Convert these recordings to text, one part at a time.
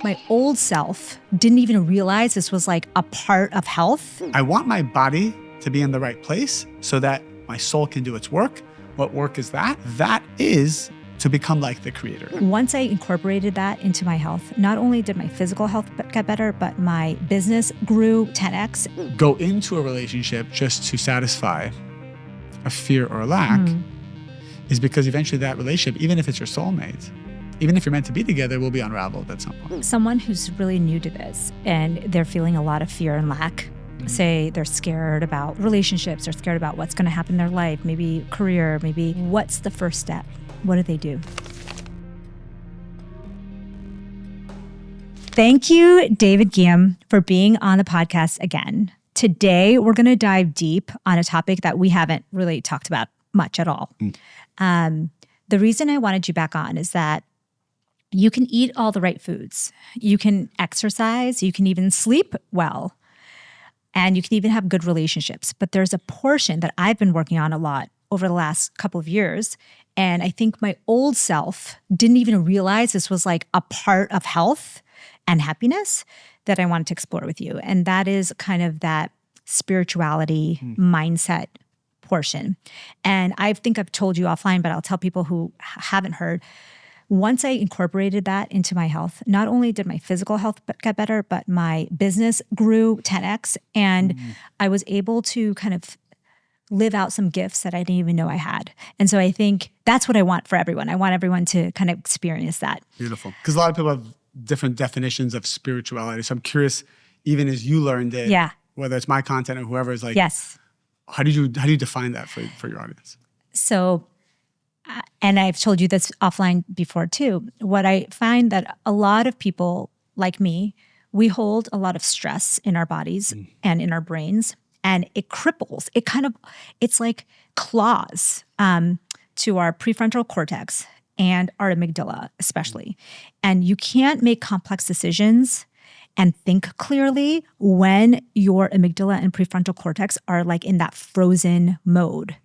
My old self didn't even realize this was like a part of health. I want my body to be in the right place so that my soul can do its work. What work is that? That is to become like the creator. Once I incorporated that into my health, not only did my physical health get better, but my business grew 10x. Go into a relationship just to satisfy a fear or a lack is because eventually that relationship, even if it's your soulmate, even if you're meant to be together, will be unraveled at some point. Someone who's really new to this and they're feeling a lot of fear and lack, say they're scared about relationships, they're scared about what's going to happen in their life, maybe career, maybe what's the first step? What do they do? Thank you, David Guillaume, for being on the podcast again. Today, we're going to dive deep on a topic that we haven't really talked about much at all. The reason I wanted you back on is that you can eat all the right foods. You can exercise. You can even sleep well. And you can even have good relationships. But there's a portion that I've been working on a lot over the last couple of years. And I think my old self didn't even realize this was like a part of health and happiness that I wanted to explore with you. And that is kind of that spirituality mindset portion. And I think I've told you offline, but I'll tell people who haven't heard. Once I incorporated that into my health, not only did my physical health get better, but my business grew 10x. And I was able to kind of live out some gifts that I didn't even know I had. And so I think that's what I want for everyone. I want everyone to kind of experience that. Beautiful. Because a lot of people have different definitions of spirituality. So I'm curious, even as you learned it, whether it's my content or whoever is like, how do you define that for your audience? So, and I've told you this offline before too, what I find that a lot of people like me, we hold a lot of stress in our bodies and in our brains, and it cripples. It's like claws to our prefrontal cortex and our amygdala especially. And you can't make complex decisions and think clearly when your amygdala and prefrontal cortex are like in that frozen mode.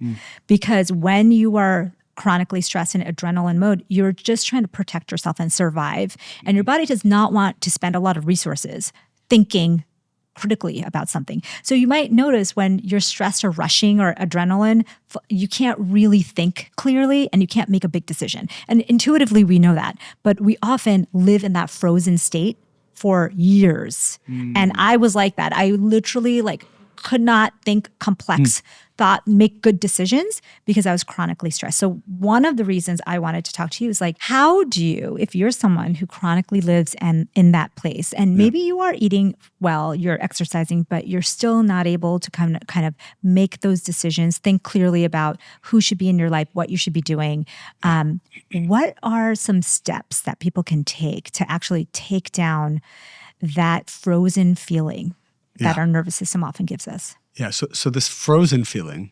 Because when you are chronically stressed in adrenaline mode, you're just trying to protect yourself and survive. And your body does not want to spend a lot of resources thinking critically about something. So you might notice when you're stressed or rushing or adrenaline, you can't really think clearly and you can't make a big decision. And intuitively we know that, but we often live in that frozen state for years. And I was like that. I literally could not think complex thought, make good decisions because I was chronically stressed. So one of the reasons I wanted to talk to you is like, how do you, if you're someone who chronically lives in that place, and maybe you are eating well, you're exercising, but you're still not able to kind of make those decisions, think clearly about who should be in your life, what you should be doing. What are some steps that people can take to actually take down that frozen feeling that our nervous system often gives us? Yeah, so this frozen feeling,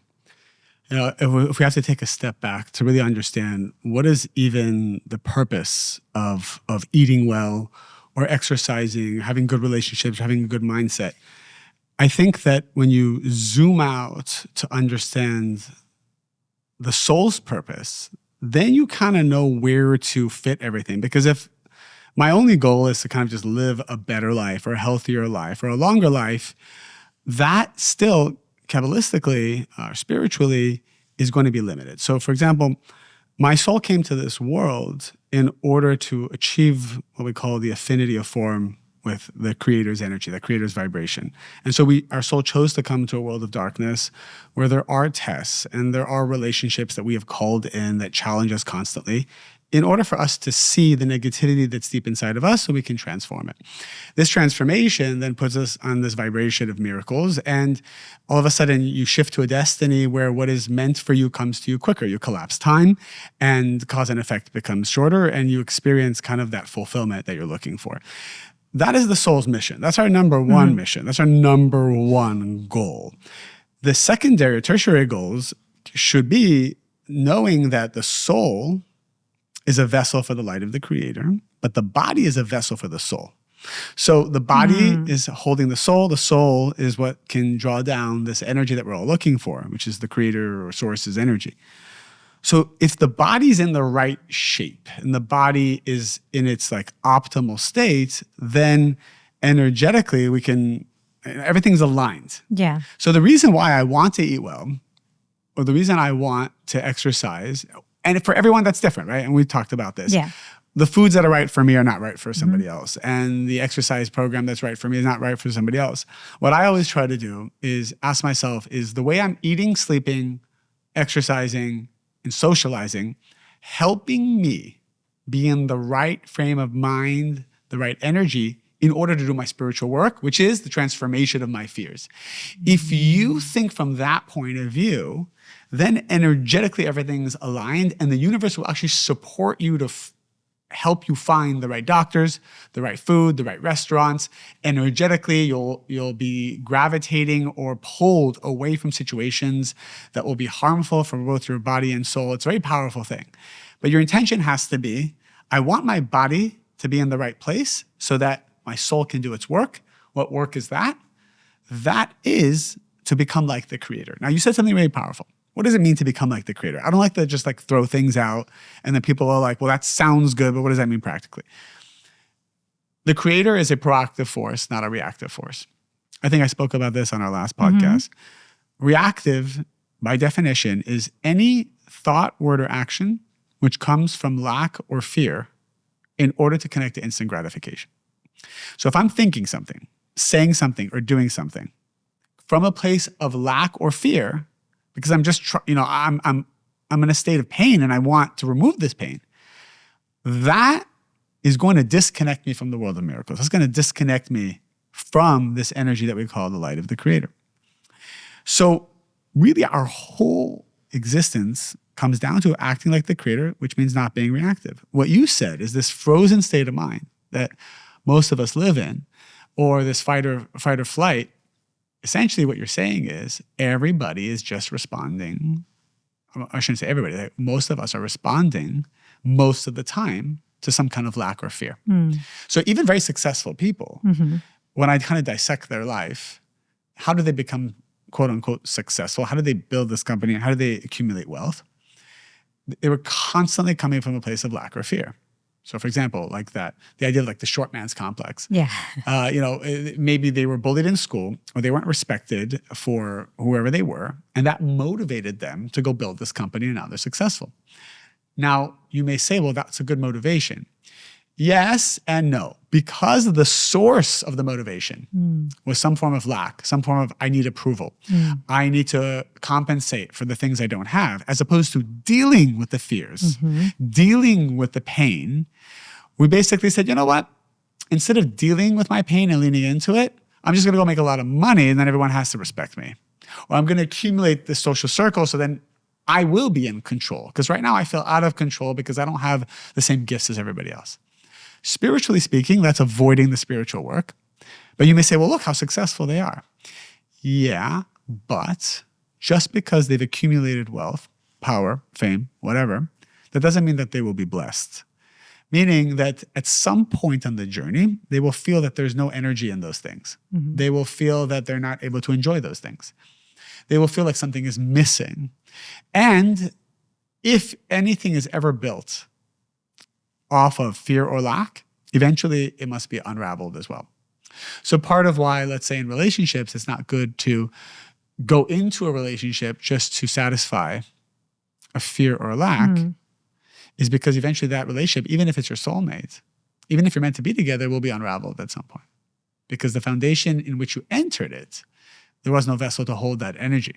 if we have to take a step back to really understand what is even the purpose of eating well or exercising, having good relationships, having a good mindset, I think that when you zoom out to understand the soul's purpose, then you kind of know where to fit everything. Because if my only goal is to kind of just live a better life or a healthier life or a longer life, that still, Kabbalistically, spiritually, is going to be limited. So, for example, my soul came to this world in order to achieve what we call the affinity of form with the Creator's energy, the Creator's vibration. And so our soul chose to come to a world of darkness where there are tests and there are relationships that we have called in that challenge us constantly, in order for us to see the negativity that's deep inside of us so we can transform it. This transformation then puts us on this vibration of miracles, and all of a sudden you shift to a destiny where what is meant for you comes to you quicker. You collapse time, and cause and effect becomes shorter, and you experience kind of that fulfillment that you're looking for. That is the soul's mission. That's our number one mission. That's our number one goal. The secondary or tertiary goals should be knowing that the soul is a vessel for the light of the Creator, but the body is a vessel for the soul. So the body is holding the soul. The soul is what can draw down this energy that we're all looking for, which is the Creator or Source's energy. So if the body's in the right shape and the body is in its like optimal state, then energetically everything's aligned. Yeah. So the reason why I want to eat well, or the reason I want to exercise, and for everyone that's different, right? And we talked about this. Yeah. The foods that are right for me are not right for somebody else. And the exercise program that's right for me is not right for somebody else. What I always try to do is ask myself, is the way I'm eating, sleeping, exercising, and socializing helping me be in the right frame of mind, the right energy in order to do my spiritual work, which is the transformation of my fears. If you think from that point of view, then energetically everything's aligned and the universe will actually support you to help you find the right doctors, the right food, the right restaurants. Energetically, you'll be gravitating or pulled away from situations that will be harmful for both your body and soul. It's a very powerful thing. But your intention has to be, I want my body to be in the right place so that my soul can do its work. What work is that? That is to become like the Creator. Now, you said something really powerful. What does it mean to become like the Creator? I don't like to just like throw things out and then people are like, well, that sounds good, but what does that mean practically? The Creator is a proactive force, not a reactive force. I think I spoke about this on our last podcast. Reactive, by definition, is any thought, word, or action which comes from lack or fear in order to connect to instant gratification. So if I'm thinking something, saying something, or doing something from a place of lack or fear, because I'm just, I'm in a state of pain and I want to remove this pain, that is going to disconnect me from the world of miracles. It's going to disconnect me from this energy that we call the light of the Creator. So really our whole existence comes down to acting like the Creator, which means not being reactive. What you said is this frozen state of mind that most of us live in, or this fight or flight. Essentially what you're saying is everybody is just responding. I shouldn't say everybody. Most of us are responding most of the time to some kind of lack or fear. So even very successful people, when I kind of dissect their life, how do they become quote unquote successful? How do they build this company? How do they accumulate wealth? They were constantly coming from a place of lack or fear. So for example, like the idea of like the short man's complex. Yeah. Maybe they were bullied in school or they weren't respected for whoever they were. And that motivated them to go build this company and now they're successful. Now you may say, well, that's a good motivation. Yes and no, because the source of the motivation was some form of lack, some form of I need approval. I need to compensate for the things I don't have, as opposed to dealing with the fears, dealing with the pain. We basically said, you know what? Instead of dealing with my pain and leaning into it, I'm just going to go make a lot of money and then everyone has to respect me. Or I'm going to accumulate this social circle so then I will be in control. Because right now I feel out of control because I don't have the same gifts as everybody else. Spiritually speaking, that's avoiding the spiritual work. But you may say, well, look how successful they are. Yeah, but just because they've accumulated wealth, power, fame, whatever, that doesn't mean that they will be blessed. Meaning that at some point on the journey, they will feel that there's no energy in those things. They will feel that they're not able to enjoy those things. They will feel like something is missing. And if anything is ever built off of fear or lack, eventually it must be unraveled as well. So part of why, let's say in relationships, it's not good to go into a relationship just to satisfy a fear or a lack is because eventually that relationship, even if it's your soulmate, even if you're meant to be together, will be unraveled at some point. Because the foundation in which you entered it, there was no vessel to hold that energy.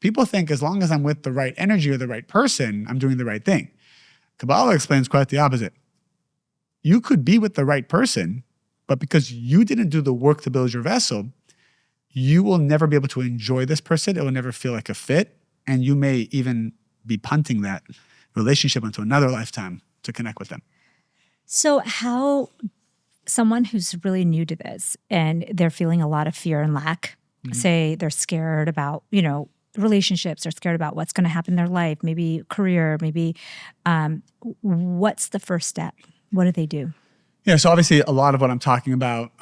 People think as long as I'm with the right energy or the right person, I'm doing the right thing. Kabbalah explains quite the opposite. You could be with the right person, but because you didn't do the work to build your vessel, you will never be able to enjoy this person. It will never feel like a fit. And you may even be punting that relationship into another lifetime to connect with them. So how someone who's really new to this and they're feeling a lot of fear and lack, say they're scared about, relationships, they're scared about what's going to happen in their life, maybe career, maybe what's the first step? What do they do? Yeah, so obviously a lot of what I'm talking about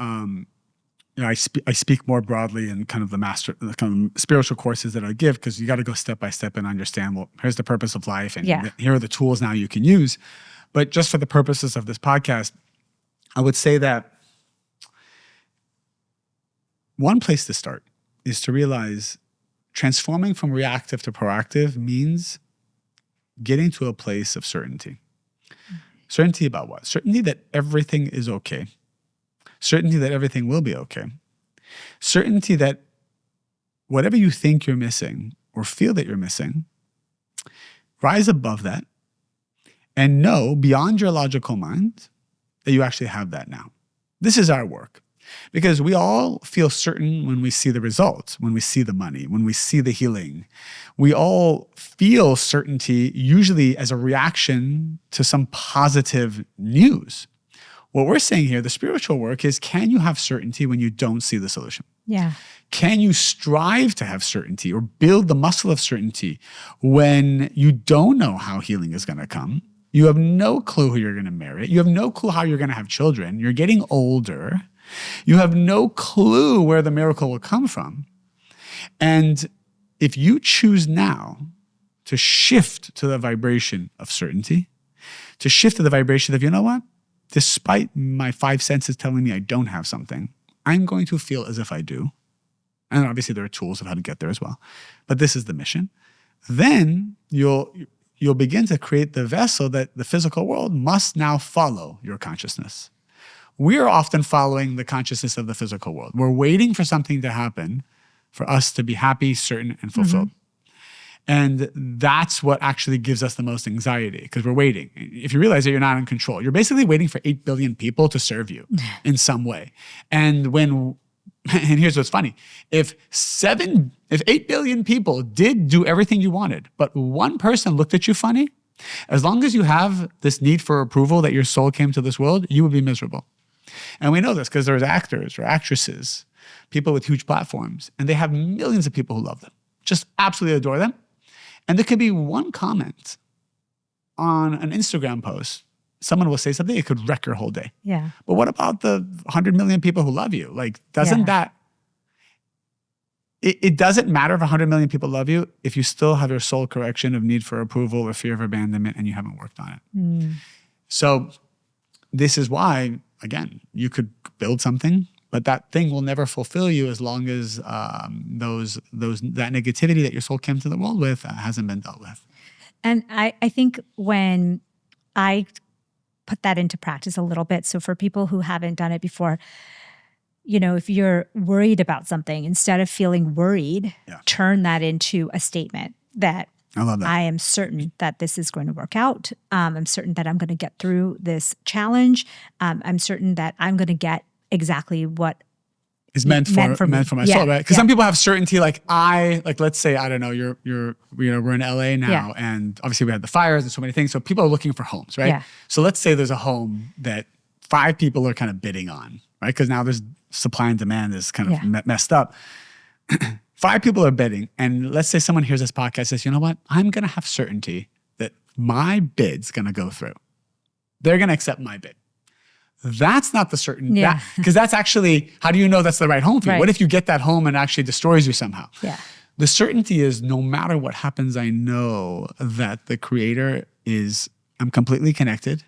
I speak more broadly in kind of the kind of spiritual courses that I give, because you got to go step by step and understand, well, here's the purpose of life, and here are the tools now you can use. But just for the purposes of this podcast, I would say that one place to start is to realize transforming from reactive to proactive means getting to a place of certainty. Certainty about what? Certainty that everything is okay. Certainty that everything will be okay. Certainty that whatever you think you're missing or feel that you're missing, rise above that and know beyond your logical mind that you actually have that now. This is our work. Because we all feel certain when we see the results, when we see the money, when we see the healing. We all feel certainty usually as a reaction to some positive news. What we're saying here, the spiritual work, is, can you have certainty when you don't see the solution? Yeah. Can you strive to have certainty or build the muscle of certainty when you don't know how healing is going to come? You have no clue who you're going to marry. You have no clue how you're going to have children. You're getting older. You have no clue where the miracle will come from. And if you choose now to shift to the vibration of certainty, to shift to the vibration of, you know what? Despite my five senses telling me I don't have something, I'm going to feel as if I do. And obviously there are tools of how to get there as well. But this is the mission. Then you'll begin to create the vessel that the physical world must now follow your consciousness. We are often following the consciousness of the physical world. We're waiting for something to happen for us to be happy, certain, and fulfilled. And that's what actually gives us the most anxiety, because we're waiting. If you realize that you're not in control, you're basically waiting for 8 billion people to serve you in some way. And here's what's funny. If 8 billion people did do everything you wanted, but one person looked at you funny, as long as you have this need for approval that your soul came to this world, you would be miserable. And we know this because there's actors or actresses, people with huge platforms, and they have millions of people who love them, just absolutely adore them. And there could be one comment on an Instagram post. Someone will say something, it could wreck your whole day. Yeah. But what about the 100 million people who love you? Like, doesn't that, it doesn't matter if 100 million people love you if you still have your soul correction of need for approval or fear of abandonment and you haven't worked on it. So this is why, again, you could build something, but that thing will never fulfill you as long as that negativity that your soul came to the world with hasn't been dealt with. And I think when I put that into practice a little bit, so for people who haven't done it before, if you're worried about something, instead of feeling worried, turn that into a statement that I love that. I am certain that this is going to work out. I'm certain that I'm going to get through this challenge. I'm certain that I'm going to get exactly what is meant for my soul, right? Because some people have certainty, like let's say, I don't know, we're in LA now, and obviously we had the fires and so many things. So people are looking for homes, right? Yeah. So let's say there's a home that 5 people are kind of bidding on, right? Because now there's supply and demand is kind of messed up. 5 people are bidding, and let's say someone hears this podcast and says, you know what? I'm going to have certainty that my bid's going to go through. They're going to accept my bid. That's not the certainty. Because that's actually, how do you know that's the right home for you? Right. What if you get that home and it actually destroys you somehow? Yeah. The certainty is, no matter what happens, I know that the Creator I'm completely connected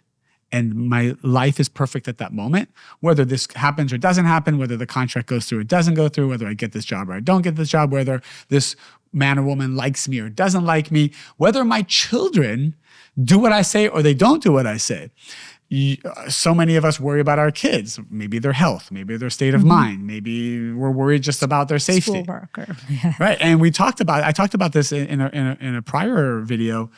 and my life is perfect at that moment. Whether this happens or doesn't happen, whether the contract goes through or doesn't go through, whether I get this job or I don't get this job, whether this man or woman likes me or doesn't like me, whether my children do what I say or they don't do what I say. So many of us worry about our kids, maybe their health, maybe their state of mind, maybe we're worried just about their safety. Schoolwork. Right. And I talked about this in a prior video.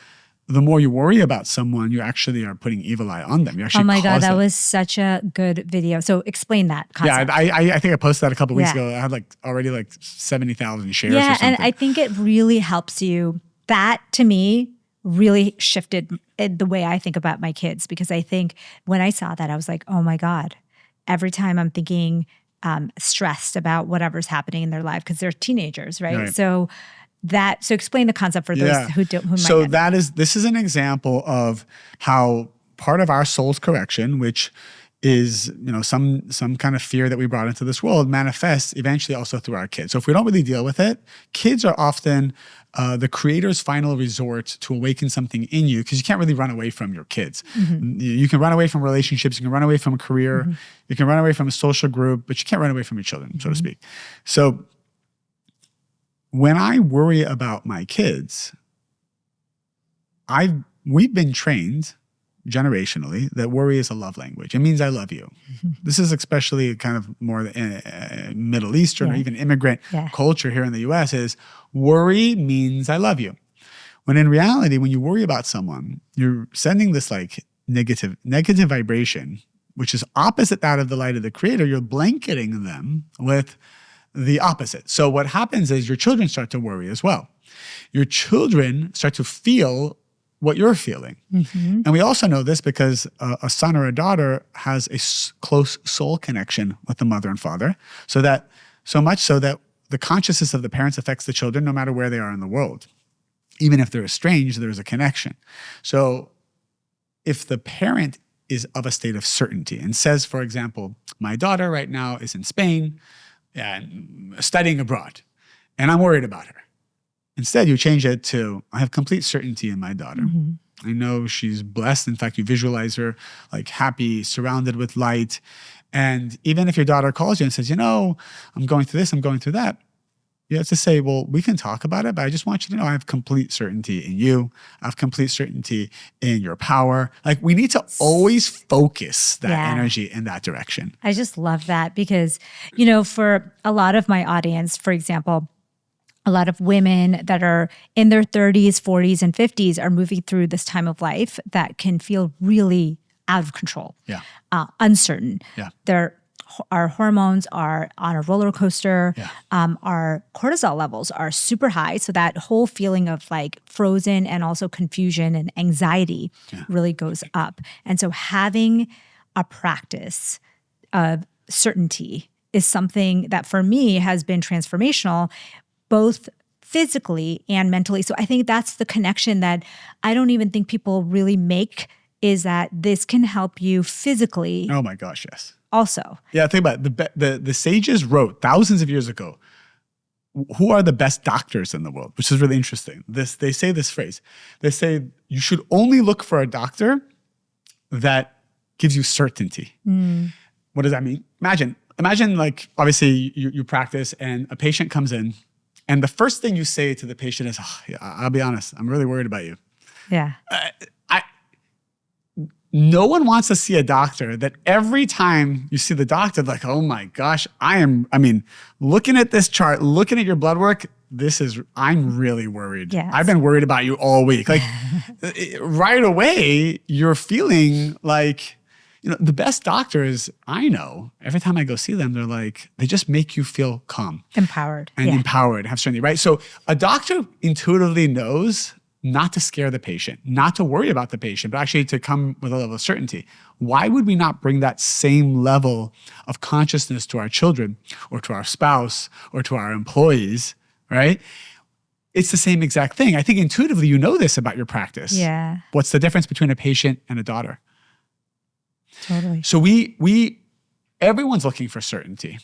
The more you worry about someone, you actually are putting evil eye on them. You actually oh my God, that was such a good video. So explain that concept. Yeah, I think I posted that a couple of weeks ago. I had already 70,000 shares or something. And I think it really helps you. That, to me, really shifted the way I think about my kids, because I think when I saw that, I was like, oh my God, every time I'm thinking stressed about whatever's happening in their life, because they're teenagers, right? So explain the concept for those who might So this is an example of how part of our soul's correction, which is, some kind of fear that we brought into this world manifests eventually also through our kids. So if we don't really deal with it, kids are often the creator's final resort to awaken something in you, because you can't really run away from your kids. You can run away from relationships, you can run away from a career, you can run away from a social group, but you can't run away from your children, so to speak. So when I worry about my kids, we've been trained generationally that worry is a love language. It means I love you. This is especially kind of more Middle Eastern or even immigrant culture here in the US, is worry means I love you. When in reality, when you worry about someone, you're sending this like negative vibration, which is opposite that of the light of the creator. You're blanketing them with the opposite. So what happens is your children start to worry as well. Your children start to feel what you're feeling. And we also know this because a son or a daughter has a close soul connection with the mother and father, so much so that the consciousness of the parents affects the children no matter where they are in the world. Even if they're estranged, there's a connection. So if the parent is of a state of certainty and says, for example, my daughter right now is in Spain and studying abroad, and I'm worried about her. Instead, you change it to, I have complete certainty in my daughter. I know she's blessed. In fact, you visualize her like happy, surrounded with light. And even if your daughter calls you and says, I'm going through this, I'm going through that, you have to say, well, we can talk about it, but I just want you to know I have complete certainty in you. I have complete certainty in your power. Like, we need to always focus that energy in that direction. I just love that because, for a lot of my audience, for example, a lot of women that are in their 30s, 40s, and 50s are moving through this time of life that can feel really out of control, uncertain. Our hormones are on a roller coaster. Our cortisol levels are super high. So that whole feeling of like frozen and also confusion and anxiety really goes up. And so having a practice of certainty is something that for me has been transformational, both physically and mentally. So I think that's the connection that I don't even think people really make, is that this can help you physically. Oh my gosh, yes. Also. Yeah, think about it. The sages wrote thousands of years ago, who are the best doctors in the world, which is really interesting. They say this phrase. They say you should only look for a doctor that gives you certainty. What does that mean? Imagine like, obviously you practice and a patient comes in, and the first thing you say to the patient is, I'll be honest, I'm really worried about you. No one wants to see a doctor that every time you see the doctor, like, oh my gosh, looking at this chart, looking at your blood work, I'm really worried. Yes. I've been worried about you all week. Like right away, you're feeling like, the best doctors I know, every time I go see them, they're like, they just make you feel calm. Empowered. Empowered, have certainty, right? So a doctor intuitively knows not to scare the patient, not to worry about the patient, but actually to come with a level of certainty. Why would we not bring that same level of consciousness to our children or to our spouse or to our employees, right? It's the same exact thing. I think intuitively you know this about your practice. Yeah. What's the difference between a patient and a daughter? Totally. So everyone's looking for certainty.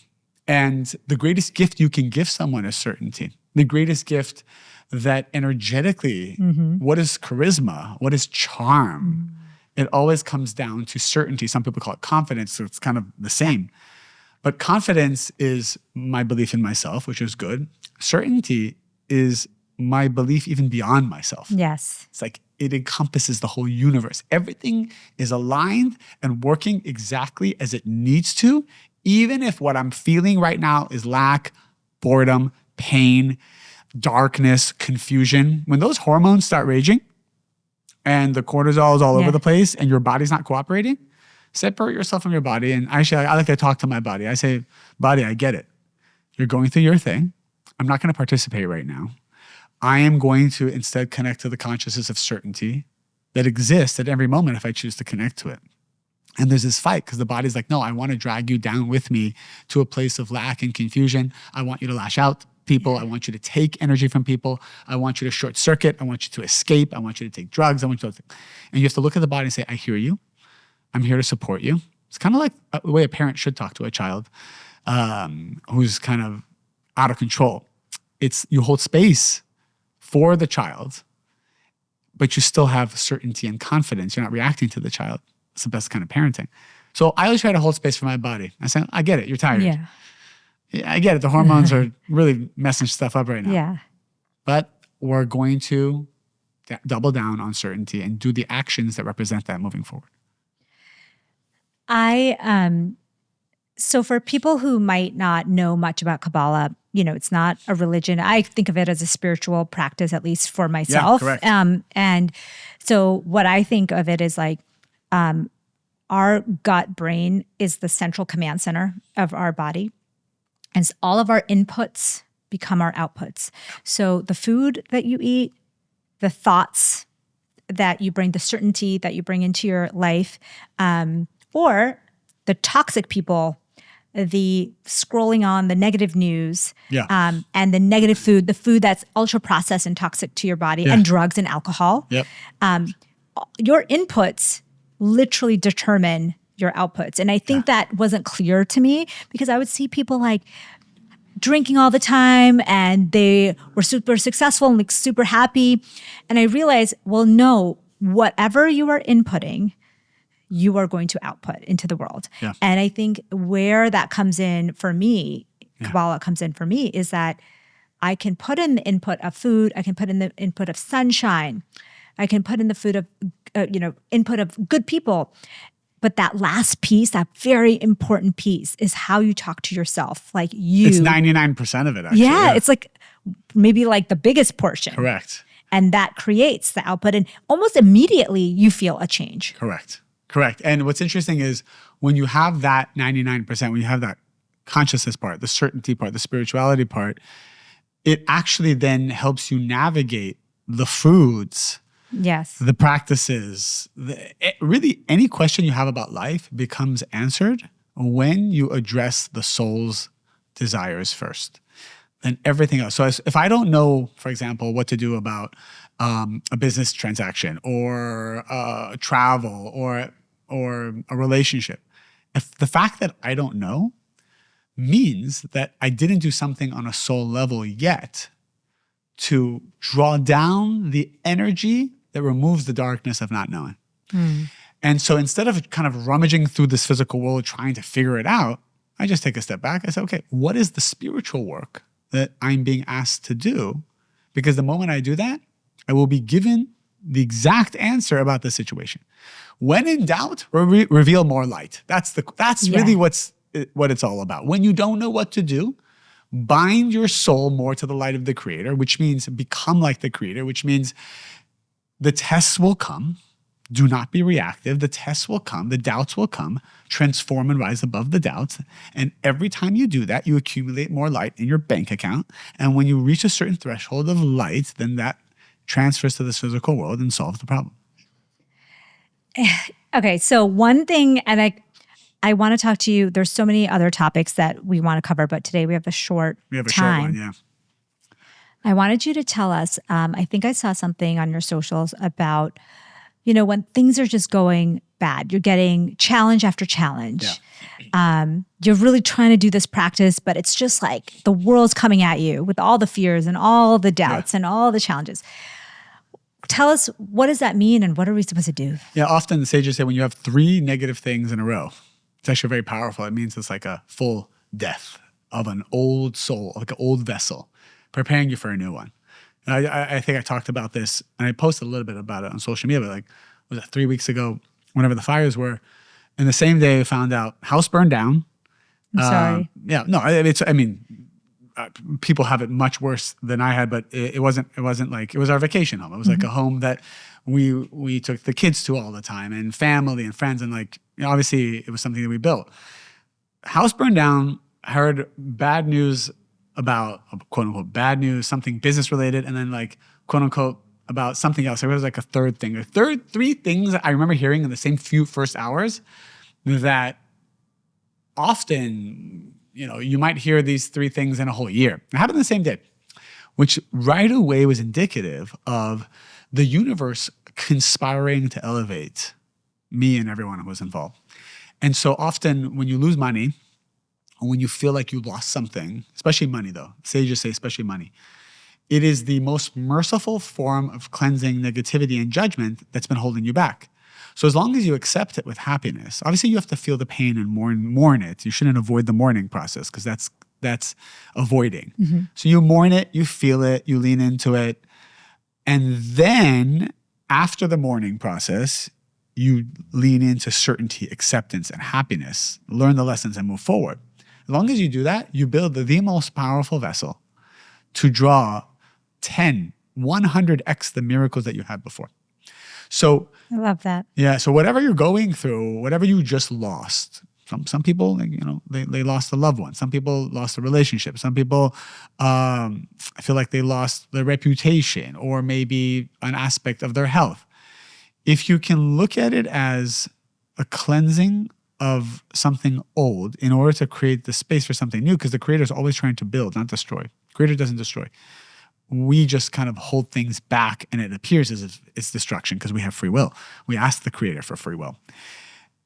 And the greatest gift you can give someone is certainty. The greatest gift that energetically, what is charisma? What is charm? It always comes down to certainty. Some people call it confidence, so it's kind of the same. But confidence is my belief in myself, which is good. Certainty is my belief even beyond myself. Yes. It's like it encompasses the whole universe. Everything is aligned and working exactly as it needs to, even if what I'm feeling right now is lack, boredom, pain, darkness, confusion. When those hormones start raging and the cortisol is all over the place and your body's not cooperating, separate yourself from your body. And actually, I like to talk to my body. I say, body, I get it. You're going through your thing. I'm not going to participate right now. I am going to instead connect to the consciousness of certainty that exists at every moment if I choose to connect to it. And there's this fight because the body's like, no, I want to drag you down with me to a place of lack and confusion. I want you to lash out people. I want you to take energy from people. I want you to short circuit. I want you to escape. I want you to take drugs. And you have to look at the body and say, I hear you. I'm here to support you. It's kind of like the way a parent should talk to a child who's kind of out of control. It's you hold space for the child, but you still have certainty and confidence. You're not reacting to the child. It's the best kind of parenting. So I always try to hold space for my body. I say, I get it. You're tired. Yeah. Yeah, I get it. The hormones are really messing stuff up right now. Yeah. But we're going to double down on certainty and do the actions that represent that moving forward. So for people who might not know much about Kabbalah, it's not a religion. I think of it as a spiritual practice, at least for myself. Yeah, correct. And so what I think of it is like, our gut brain is the central command center of our body. And all of our inputs become our outputs. So the food that you eat, the thoughts that you bring, the certainty that you bring into your life, or the toxic people, the scrolling on the negative news, and the negative food, the food that's ultra processed and toxic to your body, and drugs and alcohol. Yep. Your inputs literally determine your outputs. And I think that wasn't clear to me because I would see people like drinking all the time and they were super successful and like super happy. And I realized, well, no, whatever you are inputting, you are going to output into the world. Yeah. And I think where that comes in for me, Kabbalah comes in for me, is that I can put in the input of food, I can put in the input of sunshine, I can put in the food of, input of good people. But that last piece, that very important piece, is how you talk to yourself. Like it's 99% of it, actually. Yeah, it's like maybe like the biggest portion. Correct. And that creates the output. And almost immediately you feel a change. Correct. And what's interesting is when you have that 99%, when you have that consciousness part, the certainty part, the spirituality part, it actually then helps you navigate the foods, the practices, really any question you have about life becomes answered when you address the soul's desires first and everything else. So if I don't know, for example, what to do about a business transaction or travel or a relationship, if the fact that I don't know means that I didn't do something on a soul level yet to draw down the energy that removes the darkness of not knowing. And so instead of kind of rummaging through this physical world trying to figure it out, I just take a step back. I say, okay, what is the spiritual work that I'm being asked to do? Because the moment I do that, I will be given the exact answer about the situation. When in doubt, reveal more light. That's really what it's all about. When you don't know what to do, bind your soul more to the light of the Creator, which means become like the Creator, which means the tests will come. Do not be reactive. The tests will come. The doubts will come. Transform and rise above the doubts. And every time you do that, you accumulate more light in your bank account. And when you reach a certain threshold of light, then that transfers to this physical world and solves the problem. Okay, so one thing, and I want to talk to you. There's so many other topics that we want to cover, but today we have a short time. We have a short one, yeah. I wanted you to tell us, I think I saw something on your socials about, when things are just going bad, you're getting challenge after challenge. Yeah. You're really trying to do this practice, but it's just like the world's coming at you with all the fears and all the doubts and all the challenges. Tell us, what does that mean and what are we supposed to do? Yeah, often the sages say when you have 3 negative things in a row, it's actually very powerful. It means it's like a full death of an old soul, like an old vessel, preparing you for a new one. And I think I talked about this, and I posted a little bit about it on social media, but was it 3 weeks ago, whenever the fires were, and the same day I found out house burned down. I'm sorry. Yeah, no, people have it much worse than I had, but it wasn't like, it was our vacation home. It was like a home that we took the kids to all the time, and family and friends, and obviously it was something that we built. House burned down. I heard bad news about, quote unquote, bad news, something business related, and then quote unquote about something else. There was a third thing. 3 things I remember hearing in the same few first hours that often, you might hear these 3 things in a whole year. It happened the same day, which right away was indicative of the universe conspiring to elevate me and everyone who was involved. And so often when you lose money, or when you feel like you lost something, especially money though, sages say especially money, it is the most merciful form of cleansing negativity and judgment that's been holding you back. So as long as you accept it with happiness, obviously you have to feel the pain and mourn it. You shouldn't avoid the mourning process because that's avoiding. Mm-hmm. So you mourn it, you feel it, you lean into it. And then after the mourning process, you lean into certainty, acceptance, and happiness, learn the lessons and move forward. As long as you do that, you build the most powerful vessel to draw 10, 100x the miracles that you had before. So I love that. yeah, so whatever you're going through, whatever you just lost, some people, they lost a loved one. Some people lost a relationship. Some people, I feel like they lost their reputation or maybe an aspect of their health. If you can look at it as a cleansing of something old in order to create the space for something new, because the creator is always trying to build, not destroy. Creator doesn't destroy. We just kind of hold things back and it appears as if it's destruction because we have free will. We ask the creator for free will.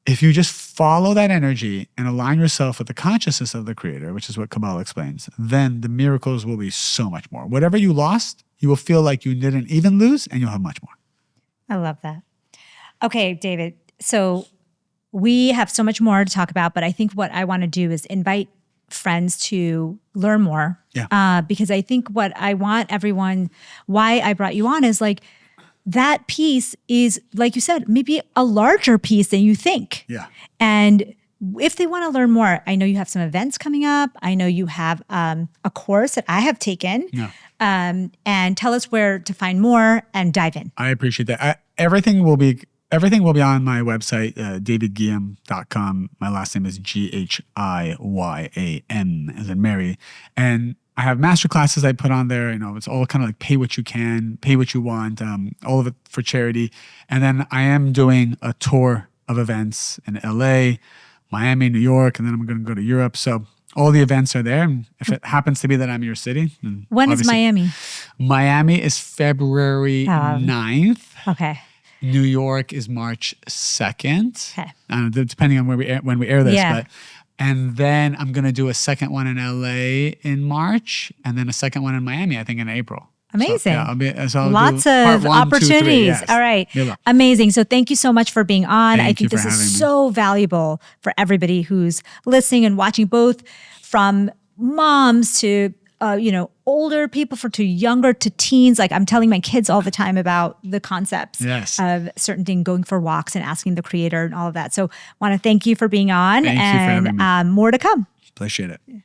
If you just follow that energy and align yourself with the consciousness of the creator, which is what Kabbalah explains, then the miracles will be so much more. Whatever you lost, you will feel like you didn't even lose and you'll have much more. I love that. Okay, David. So we have so much more to talk about, but I think what I want to do is invite friends to learn more. Yeah. Because I think what I want everyone, why I brought you on is like, that piece is, like you said, maybe a larger piece than you think. Yeah. And if they want to learn more, I know you have some events coming up. I know you have a course that I have taken. Yeah. And tell us where to find more and dive in. I appreciate that. Everything will be on my website, davidguillaume.com. My last name is Ghiyaam, as in Mary. And I have master classes I put on there. It's all kind of like pay what you can, pay what you want, all of it for charity. And then I am doing a tour of events in LA, Miami, New York, and then I'm going to go to Europe. So all the events are there. And if it happens to be that I'm in your city. When is Miami? Miami is February 9th. Okay. New York is March 2nd. Okay. Depending on when we air this. Yeah. And then I'm going to do a second one in LA in March and then a second one in Miami, I think in April. Amazing. So I'll Lots do part of 1, 2, 3, opportunities. yes. All right. Yeah. Amazing. So thank you so much for being on. Thank I think you this for is having me. so valuable for everybody who's listening and watching, both from moms to older people to younger to teens. Like I'm telling my kids all the time about the concepts of certain things, going for walks and asking the creator and all of that. So want to thank you for being on. Thank you for having me. More to come. Appreciate it.